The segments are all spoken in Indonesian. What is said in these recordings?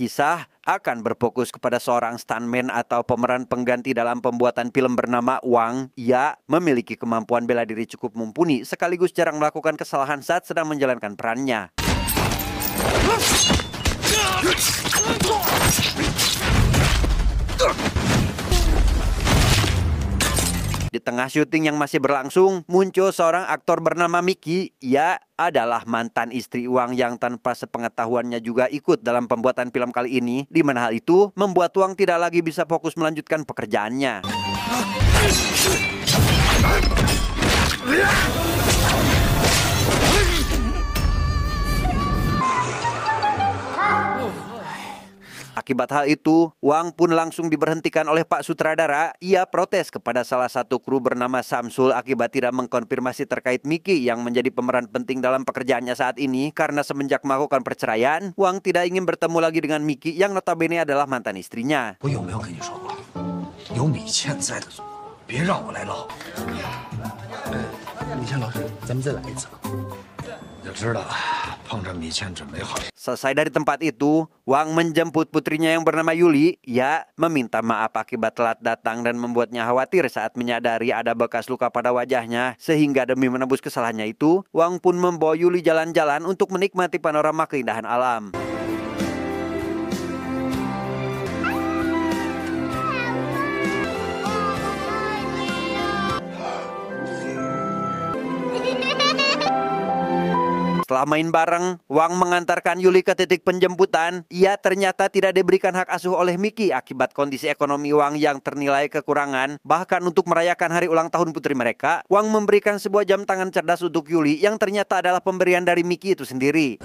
Kisah akan berfokus kepada seorang stuntman atau pemeran pengganti dalam pembuatan film bernama Wang. Ia memiliki kemampuan bela diri cukup mumpuni sekaligus jarang melakukan kesalahan saat sedang menjalankan perannya. Di tengah syuting yang masih berlangsung, muncul seorang aktor bernama Mickey. Ia adalah mantan istri Wang yang tanpa sepengetahuannya juga ikut dalam pembuatan film kali ini, di mana hal itu membuat Wang tidak lagi bisa fokus melanjutkan pekerjaannya. Akibat hal itu, Wang pun langsung diberhentikan oleh Pak Sutradara. Ia protes kepada salah satu kru bernama Samsul akibat tidak mengkonfirmasi terkait Mickey yang menjadi pemeran penting dalam pekerjaannya saat ini. Karena semenjak melakukan perceraian, Wang tidak ingin bertemu lagi dengan Mickey yang notabene adalah mantan istrinya. Selesai dari tempat itu, Wang menjemput putrinya yang bernama Yuli. Ia meminta maaf akibat telat datang dan membuatnya khawatir saat menyadari ada bekas luka pada wajahnya. Sehingga demi menebus kesalahannya itu, Wang pun membawa Yuli jalan-jalan untuk menikmati panorama keindahan alam. Setelah main bareng, Wang mengantarkan Yuli ke titik penjemputan. Ia ternyata tidak diberikan hak asuh oleh Mickey akibat kondisi ekonomi Wang yang ternilai kekurangan. Bahkan untuk merayakan hari ulang tahun putri mereka, Wang memberikan sebuah jam tangan cerdas untuk Yuli yang ternyata adalah pemberian dari Mickey itu sendiri.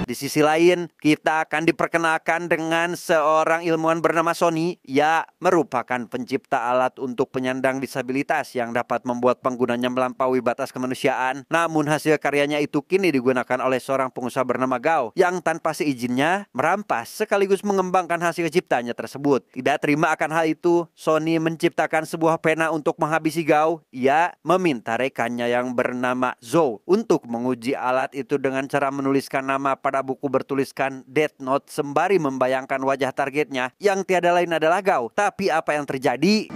Di sisi lain, kita akan diperkenalkan dengan seorang ilmuwan bernama Sony. Ia merupakan pencipta alat untuk penyandang disabilitas yang dapat membuat penggunanya melampaui batas kemanusiaan. Namun hasil karyanya itu kini digunakan oleh seorang pengusaha bernama Gao yang tanpa seizinnya merampas sekaligus mengembangkan hasil ciptanya tersebut. Tidak terima akan hal itu, Sony menciptakan sebuah pena untuk menghabisi Gao. Ia meminta rekannya yang bernama Zhou untuk menguji alat itu dengan cara menuliskan nama pada buku bertuliskan Death Note sembari membayangkan wajah targetnya yang tiada lain adalah Gao. Tapi apa yang terjadi?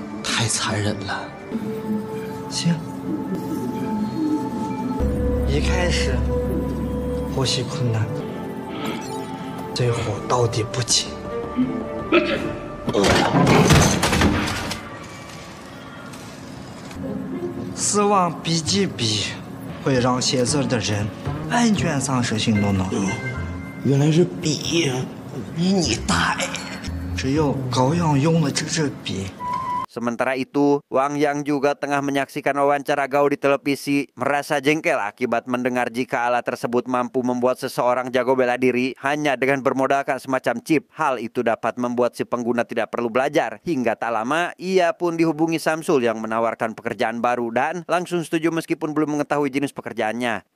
Sementara itu, Wang yang juga tengah menyaksikan wawancara Gao di televisi merasa jengkel akibat mendengar jika alat tersebut mampu membuat seseorang jago bela diri hanya dengan bermodalkan semacam chip. Hal itu dapat membuat si pengguna tidak perlu belajar. Hingga tak lama, ia pun dihubungi Samsul yang menawarkan pekerjaan baru dan langsung setuju meskipun belum mengetahui jenis pekerjaannya.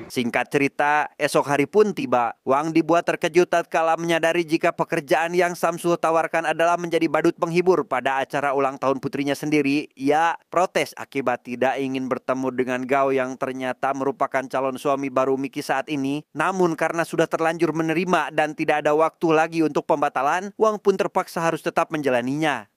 Singkat cerita, esok hari pun tiba. Wang dibuat terkejut tatkala menyadari jika pekerjaan yang Samsul tawarkan adalah menjadi badut penghibur pada acara ulang tahun putrinya sendiri. Ia protes akibat tidak ingin bertemu dengan Gao yang ternyata merupakan calon suami baru Mickey saat ini. Namun karena sudah terlanjur menerima dan tidak ada waktu lagi untuk pembatalan, Wang pun terpaksa harus tetap menjalaninya.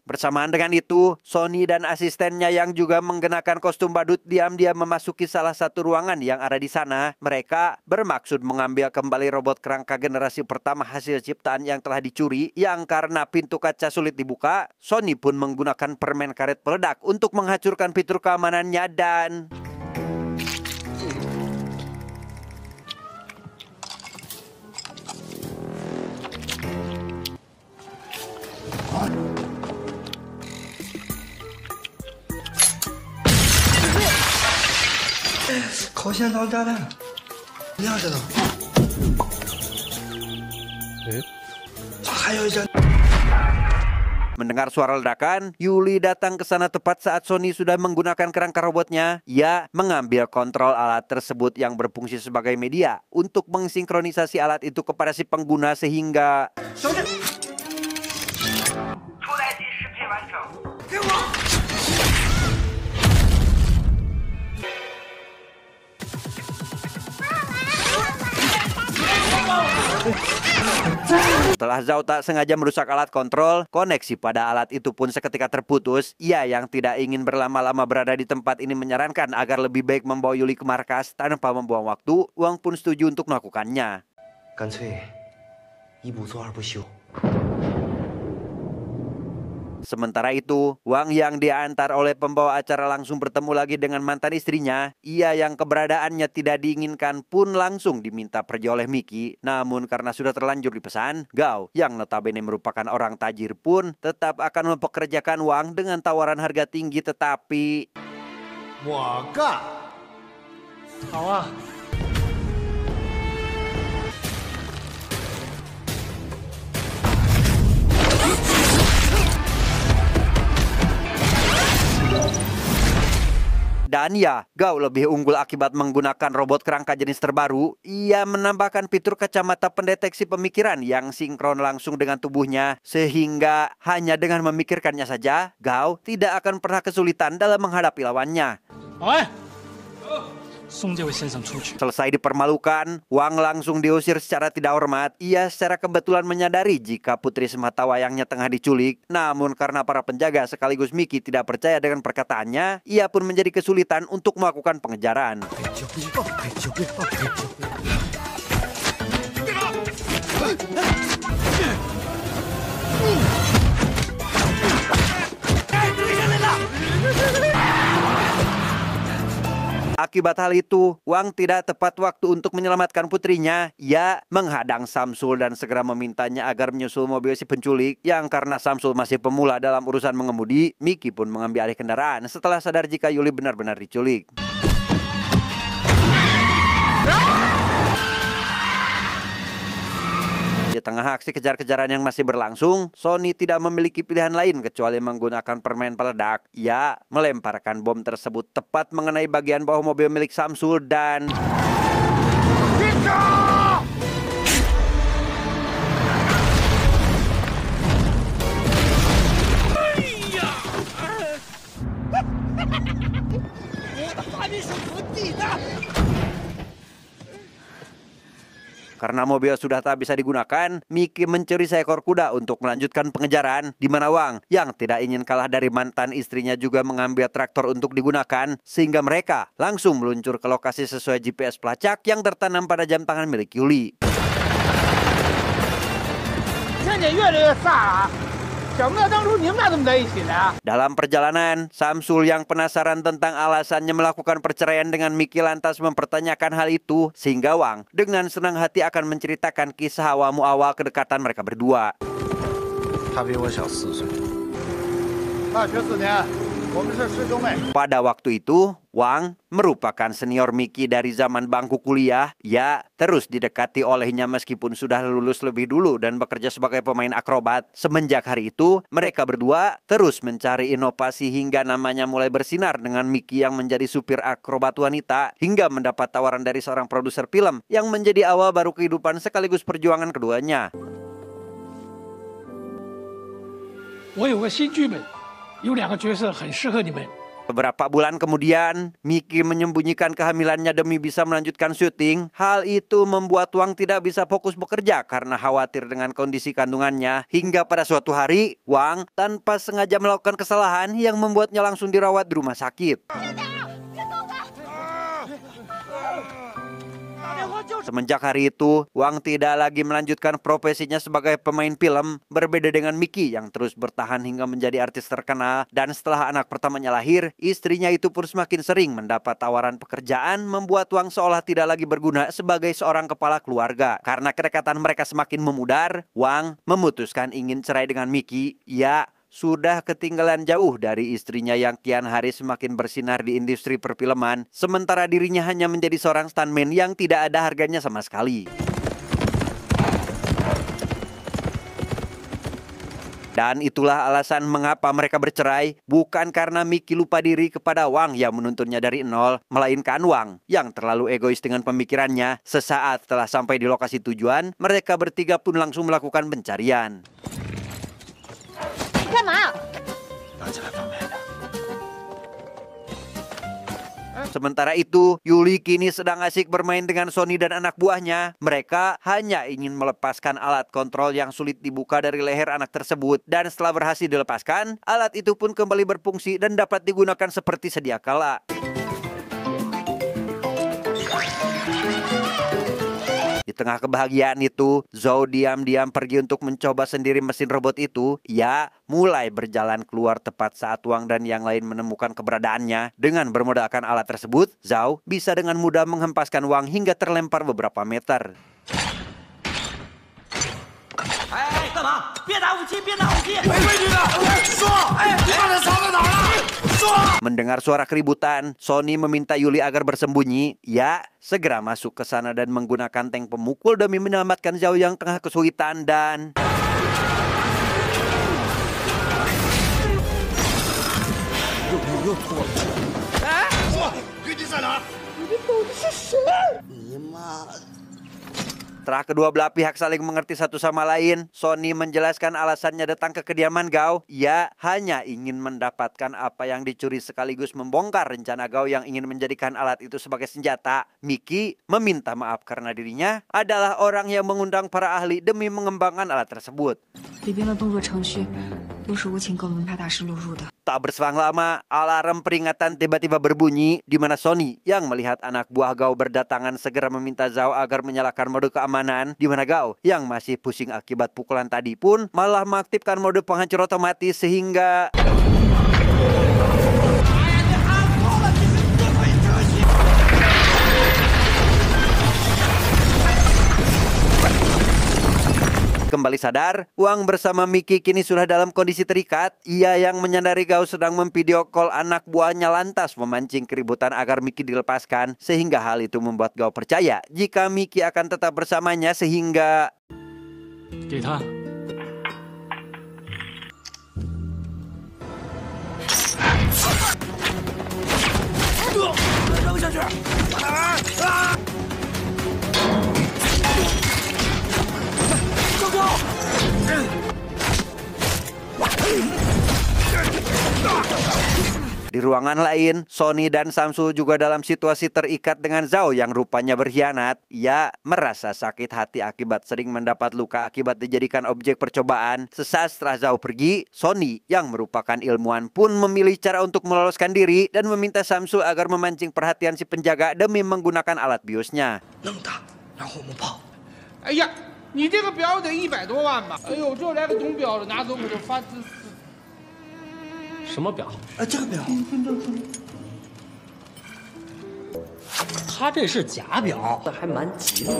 Bersamaan dengan itu, Sony dan asistennya yang juga mengenakan kostum badut diam-diam memasuki salah satu ruangan yang ada di sana. Mereka bermaksud mengambil kembali robot kerangka generasi pertama hasil ciptaan yang telah dicuri, yang karena pintu kaca sulit dibuka, Sony pun menggunakan permen karet peledak untuk menghancurkan fitur keamanannya dan... Mendengar suara ledakan, Yuli datang ke sana tepat saat Sony sudah menggunakan kerangka robotnya. Ia mengambil kontrol alat tersebut yang berfungsi sebagai media untuk mensinkronisasi alat itu kepada si pengguna sehingga setelah Zhao tak sengaja merusak alat kontrol, koneksi pada alat itu pun seketika terputus. Ia yang tidak ingin berlama-lama berada di tempat ini menyarankan agar lebih baik membawa Yuli ke markas tanpa membuang waktu. Wang pun setuju untuk melakukannya. Sementara itu, Wang yang diantar oleh pembawa acara langsung bertemu lagi dengan mantan istrinya. Ia yang keberadaannya tidak diinginkan pun langsung diminta pergi oleh Mickey. Namun karena sudah terlanjur dipesan, Gao yang notabene merupakan orang tajir pun tetap akan mempekerjakan Wang dengan tawaran harga tinggi tetapi... Dan ya, Gao lebih unggul akibat menggunakan robot kerangka jenis terbaru. Ia menambahkan fitur kacamata pendeteksi pemikiran yang sinkron langsung dengan tubuhnya. Sehingga hanya dengan memikirkannya saja, Gao tidak akan pernah kesulitan dalam menghadapi lawannya. Selesai dipermalukan, Wang langsung diusir secara tidak hormat. Ia secara kebetulan menyadari jika putri semata wayangnya tengah diculik. Namun karena para penjaga sekaligus Mickey tidak percaya dengan perkataannya, ia pun menjadi kesulitan untuk melakukan pengejaran. Akibat hal itu, Wang tidak tepat waktu untuk menyelamatkan putrinya. Ia menghadang Samsul dan segera memintanya agar menyusul mobil si penculik. Yang karena Samsul masih pemula dalam urusan mengemudi, Mickey pun mengambil alih kendaraan setelah sadar jika Yuli benar-benar diculik. Di tengah aksi kejar-kejaran yang masih berlangsung, Sony tidak memiliki pilihan lain kecuali menggunakan permen peledak. Ia melemparkan bom tersebut tepat mengenai bagian bawah mobil milik Samsul dan... Karena mobil sudah tak bisa digunakan, Mickey mencuri seekor kuda untuk melanjutkan pengejaran, di mana Wang yang tidak ingin kalah dari mantan istrinya juga mengambil traktor untuk digunakan, sehingga mereka langsung meluncur ke lokasi sesuai GPS pelacak yang tertanam pada jam tangan milik Yuli. Dalam perjalanan, Samsul yang penasaran tentang alasannya melakukan perceraian dengan Mickey lantas mempertanyakan hal itu, sehingga Wang dengan senang hati akan menceritakan kisah awal kedekatan mereka berdua. Pada waktu itu, Wang merupakan senior Mickey dari zaman bangku kuliah. Ia terus didekati olehnya meskipun sudah lulus lebih dulu dan bekerja sebagai pemain akrobat. Semenjak hari itu, mereka berdua terus mencari inovasi hingga namanya mulai bersinar dengan Mickey yang menjadi supir akrobat wanita, hingga mendapat tawaran dari seorang produser film yang menjadi awal baru kehidupan sekaligus perjuangan keduanya. Beberapa bulan kemudian, Mickey menyembunyikan kehamilannya demi bisa melanjutkan syuting. Hal itu membuat Wang tidak bisa fokus bekerja karena khawatir dengan kondisi kandungannya. Hingga pada suatu hari, Wang tanpa sengaja melakukan kesalahan yang membuatnya langsung dirawat di rumah sakit. Semenjak hari itu, Wang tidak lagi melanjutkan profesinya sebagai pemain film. Berbeda dengan Mickey yang terus bertahan hingga menjadi artis terkenal. Dan setelah anak pertamanya lahir, istrinya itu pun semakin sering mendapat tawaran pekerjaan, membuat Wang seolah tidak lagi berguna sebagai seorang kepala keluarga. Karena kedekatan mereka semakin memudar, Wang memutuskan ingin cerai dengan Mickey. Ia sudah ketinggalan jauh dari istrinya yang kian hari semakin bersinar di industri perfilman, sementara dirinya hanya menjadi seorang stuntman yang tidak ada harganya sama sekali. Dan itulah alasan mengapa mereka bercerai, bukan karena Miki lupa diri kepada Wang yang menuntunnya dari nol, melainkan Wang yang terlalu egois dengan pemikirannya. Sesaat setelah sampai di lokasi tujuan, mereka bertiga pun langsung melakukan pencarian. Sementara itu, Yuli kini sedang asik bermain dengan Sony dan anak buahnya. Mereka hanya ingin melepaskan alat kontrol yang sulit dibuka dari leher anak tersebut. Dan setelah berhasil dilepaskan, alat itu pun kembali berfungsi dan dapat digunakan seperti sedia kala. Di tengah kebahagiaan itu, Zhou diam-diam pergi untuk mencoba sendiri mesin robot itu. Ia mulai berjalan keluar tepat saat Wang dan yang lain menemukan keberadaannya. Dengan bermodalkan alat tersebut, Zhou bisa dengan mudah menghempaskan Wang hingga terlempar beberapa meter. Mendengar suara keributan, Sony meminta Yuli agar bersembunyi. Ia segera masuk ke sana dan menggunakan tank pemukul demi menyelamatkan Zhou yang tengah kesulitan dan... Setelah kedua belah pihak saling mengerti satu sama lain, Sony menjelaskan alasannya datang ke kediaman Gao. Ia hanya ingin mendapatkan apa yang dicuri sekaligus membongkar rencana Gao yang ingin menjadikan alat itu sebagai senjata. Miki meminta maaf karena dirinya adalah orang yang mengundang para ahli demi mengembangkan alat tersebut. Tak berselang lama, alarm peringatan tiba-tiba berbunyi di mana Sony yang melihat anak buah Gao berdatangan segera meminta Zhao agar menyalakan mode keamanan, di mana Gao yang masih pusing akibat pukulan tadi pun malah mengaktifkan mode penghancur otomatis sehingga... Kembali sadar, Wang bersama Miki kini sudah dalam kondisi terikat. Ia yang menyadari Gao sedang memvideo call anak buahnya lantas memancing keributan agar Miki dilepaskan. Sehingga hal itu membuat Gao percaya jika Miki akan tetap bersamanya sehingga... Di ruangan lain, Sony dan Samsu juga dalam situasi terikat dengan Zhao yang rupanya berkhianat. Ia merasa sakit hati akibat sering mendapat luka akibat dijadikan objek percobaan. Sesaat setelah Zhao pergi, Sony yang merupakan ilmuwan pun memilih cara untuk meloloskan diri dan meminta Samsu agar memancing perhatian si penjaga demi menggunakan alat biosnya. 你这个表得100多万吧？哎呦，这来个懂表的，拿走我就发自私。什么表？这个表。他这是假表，还蛮急的。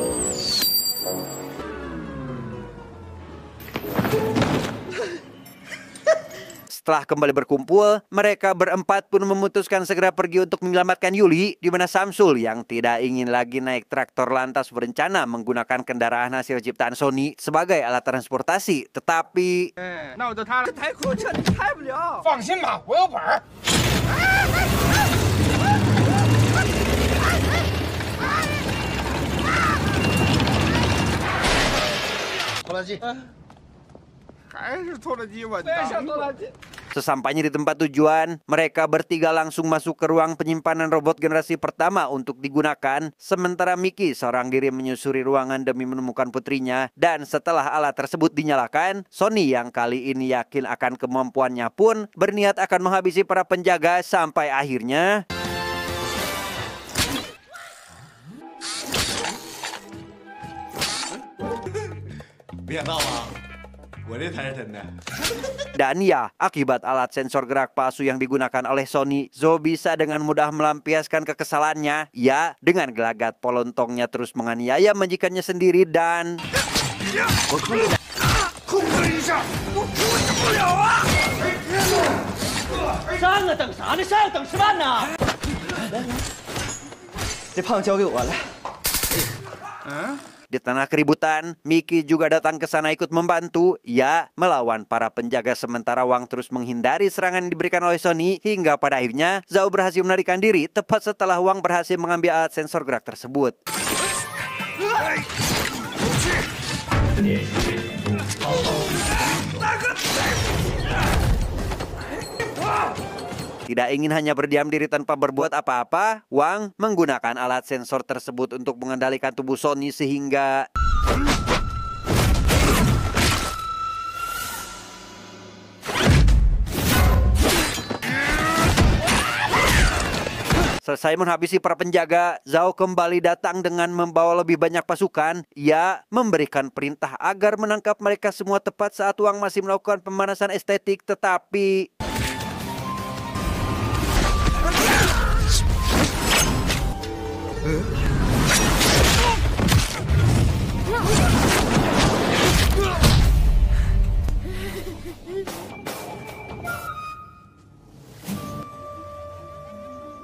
Setelah kembali berkumpul, mereka berempat pun memutuskan segera pergi untuk menyelamatkan Yuli, di mana Samsul yang tidak ingin lagi naik traktor lantas berencana menggunakan kendaraan hasil ciptaan Sony sebagai alat transportasi. Tetapi... 那我就他了，这台库车你开不了。放心吧，我有本儿。拖拉机，还是拖拉机稳当。上拖拉机。 Sesampainya di tempat tujuan, mereka bertiga langsung masuk ke ruang penyimpanan robot generasi pertama untuk digunakan. Sementara Miki seorang diri menyusuri ruangan demi menemukan putrinya. Dan setelah alat tersebut dinyalakan, Sony yang kali ini yakin akan kemampuannya pun berniat akan menghabisi para penjaga sampai akhirnya... Dan ya, akibat alat sensor gerak palsu yang digunakan oleh Sony, Zhou bisa dengan mudah melampiaskan kekesalannya. Ia dengan gelagat polontongnya terus menganiaya majikannya sendiri dan... Di tengah keributan, Mickey juga datang ke sana ikut membantu. Ia melawan para penjaga sementara Wang terus menghindari serangan yang diberikan oleh Sony hingga pada akhirnya Zhao berhasil melarikan diri tepat setelah Wang berhasil mengambil alat sensor gerak tersebut. Tidak ingin hanya berdiam diri tanpa berbuat apa-apa, Wang menggunakan alat sensor tersebut untuk mengendalikan tubuh Sony sehingga selesai menghabisi para penjaga, Zhao kembali datang dengan membawa lebih banyak pasukan. Ia memberikan perintah agar menangkap mereka semua tepat saat Wang masih melakukan pemanasan estetik, tetapi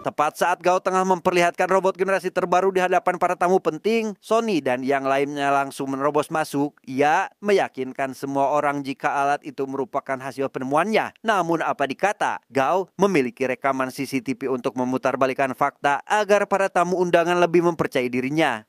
tepat saat Gao tengah memperlihatkan robot generasi terbaru di hadapan para tamu penting, Sony dan yang lainnya langsung menerobos masuk. Ia meyakinkan semua orang jika alat itu merupakan hasil penemuannya. Namun apa dikata, Gao memiliki rekaman CCTV untuk memutarbalikkan fakta agar para tamu undangan lebih mempercayai dirinya.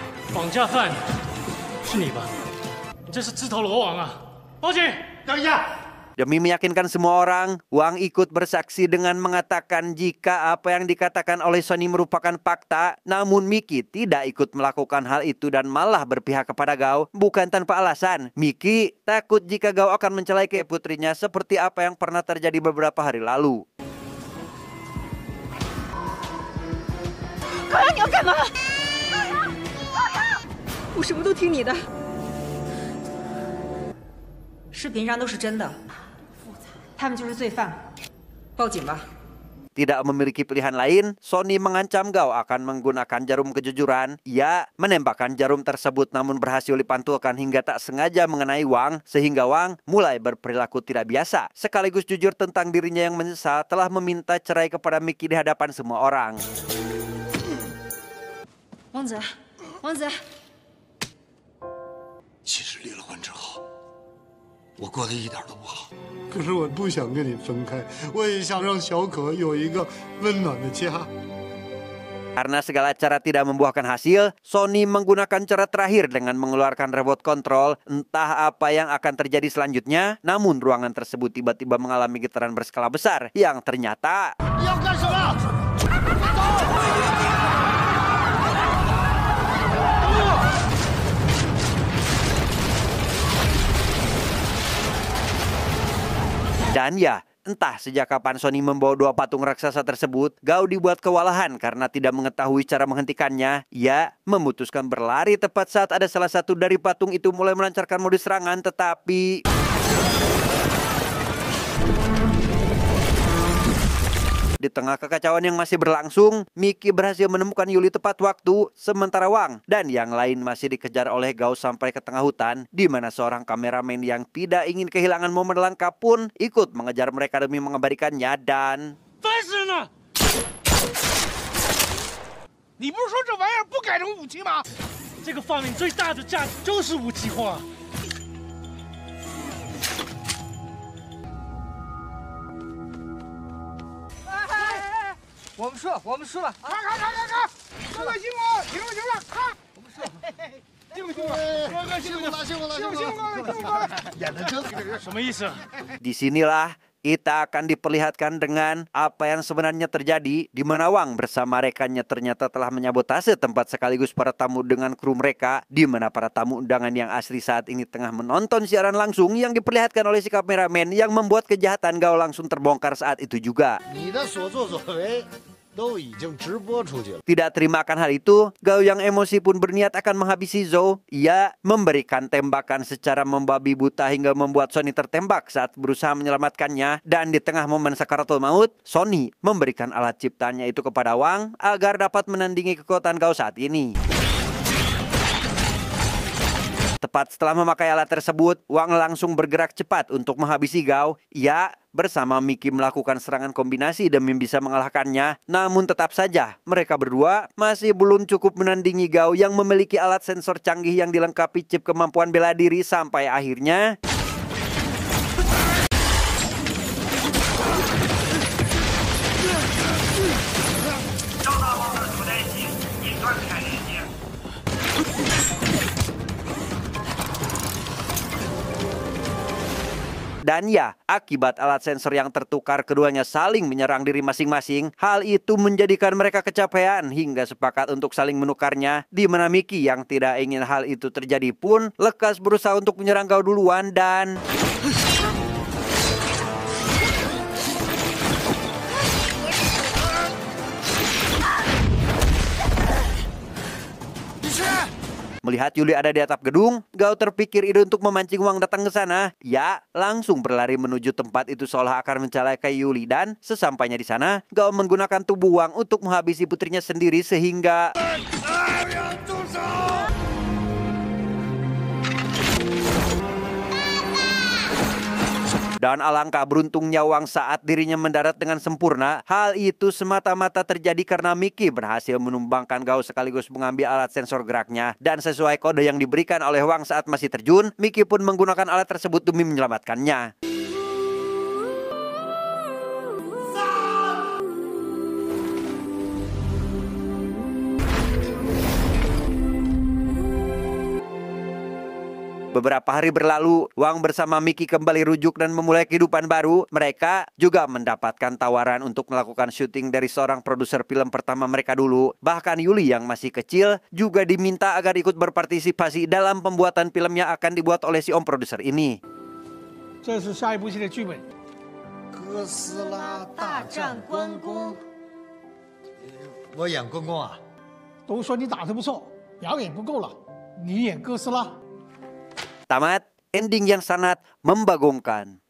Demi meyakinkan semua orang, Wang ikut bersaksi dengan mengatakan jika apa yang dikatakan oleh Sony merupakan fakta. Namun Mickey tidak ikut melakukan hal itu dan malah berpihak kepada Gao bukan tanpa alasan. Mickey takut jika Gao akan mencelakai putrinya seperti apa yang pernah terjadi beberapa hari lalu. Tidak memiliki pilihan lain, Sony mengancam Gao akan menggunakan jarum kejujuran. Ia menembakkan jarum tersebut namun berhasil dipantulkan hingga tak sengaja mengenai Wang, sehingga Wang mulai berperilaku tidak biasa. Sekaligus jujur tentang dirinya yang menyesal telah meminta cerai kepada Mickey di hadapan semua orang. Wang Zi, Wang Zi. 其实离了婚之后，我过得一点都不好。可是我不想跟你分开，我也想让小可有一个温暖的家。 Karena segala cara tidak membuahkan hasil, Sony menggunakan cara terakhir dengan mengeluarkan remote control. Entah apa yang akan terjadi selanjutnya, namun ruangan tersebut tiba-tiba mengalami getaran berskala besar yang ternyata dan ya, entah sejak kapan Sony membawa dua patung raksasa tersebut, Gao dibuat kewalahan karena tidak mengetahui cara menghentikannya. Ia memutuskan berlari tepat saat ada salah satu dari patung itu mulai melancarkan mode serangan, tetapi di tengah kekacauan yang masih berlangsung, Mickey berhasil menemukan Yuli tepat waktu, sementara Wang dan yang lain masih dikejar oleh Gao sampai ke tengah hutan, di mana seorang kameramen yang tidak ingin kehilangan momen langka pun ikut mengejar mereka demi mengabadikannya dan... 你不是说这玩意儿不改成武器吗？这个发明最大的价值就是武器化。 我们输了，我们输了！看，哥哥辛苦，停了，看，我们输了，辛苦，哥哥辛苦了，辛苦了，演的真好。什么意思？ Disinilah kita akan diperlihatkan dengan apa yang sebenarnya terjadi, di mana Wang bersama rekannya ternyata telah menyabotase tempat sekaligus para tamu dengan kru mereka, di mana para tamu undangan yang asli saat ini tengah menonton siaran langsung yang diperlihatkan oleh si kameramen yang membuat kejahatan Gao langsung terbongkar saat itu juga. 你的所作所为都已经直播出去了。 Tidak terima akan hal itu, Gao yang emosi pun berniat akan menghabisi Zhou. Ia memberikan tembakan secara membabi buta hingga membuat Sony tertembak saat berusaha menyelamatkannya. Dan di tengah momen sakaratul maut, Sony memberikan alat ciptaannya itu kepada Wang agar dapat menandingi kekuatan Gao saat ini. Tepat setelah memakai alat tersebut, Wang langsung bergerak cepat untuk menghabisi Gao. Ia bersama Mickey melakukan serangan kombinasi demi bisa mengalahkannya. Namun tetap saja, mereka berdua masih belum cukup menandingi Gao yang memiliki alat sensor canggih yang dilengkapi chip kemampuan bela diri sampai akhirnya dan ya, akibat alat sensor yang tertukar, keduanya saling menyerang diri masing-masing. Hal itu menjadikan mereka kecapean hingga sepakat untuk saling menukarnya. Di mana Mickey yang tidak ingin hal itu terjadi pun lekas berusaha untuk menyerang Gao duluan dan melihat Yuli ada di atap gedung, Gao terpikir ide untuk memancing Wang datang ke sana. Ya, langsung berlari menuju tempat itu seolah akan mencelakai Yuli dan sesampainya di sana, Gao menggunakan tubuh Wang untuk menghabisi putrinya sendiri sehingga dan alangkah beruntungnya Wang saat dirinya mendarat dengan sempurna. Hal itu semata-mata terjadi karena Mickey berhasil menumbangkan Gao sekaligus mengambil alat sensor geraknya. Dan sesuai kode yang diberikan oleh Wang saat masih terjun, Mickey pun menggunakan alat tersebut demi menyelamatkannya. Beberapa hari berlalu, Wang bersama Mickey kembali rujuk dan memulai kehidupan baru. Mereka juga mendapatkan tawaran untuk melakukan syuting dari seorang produser film pertama mereka dulu. Bahkan Yuli yang masih kecil juga diminta agar ikut berpartisipasi dalam pembuatan film yang akan dibuat oleh si om produser ini. 这是下一部戏的剧本。哥斯拉大战关公，我演关公啊？都说你打得不错，表演不够了，你演哥斯拉。 Tamat, ending yang sangat membagongkan.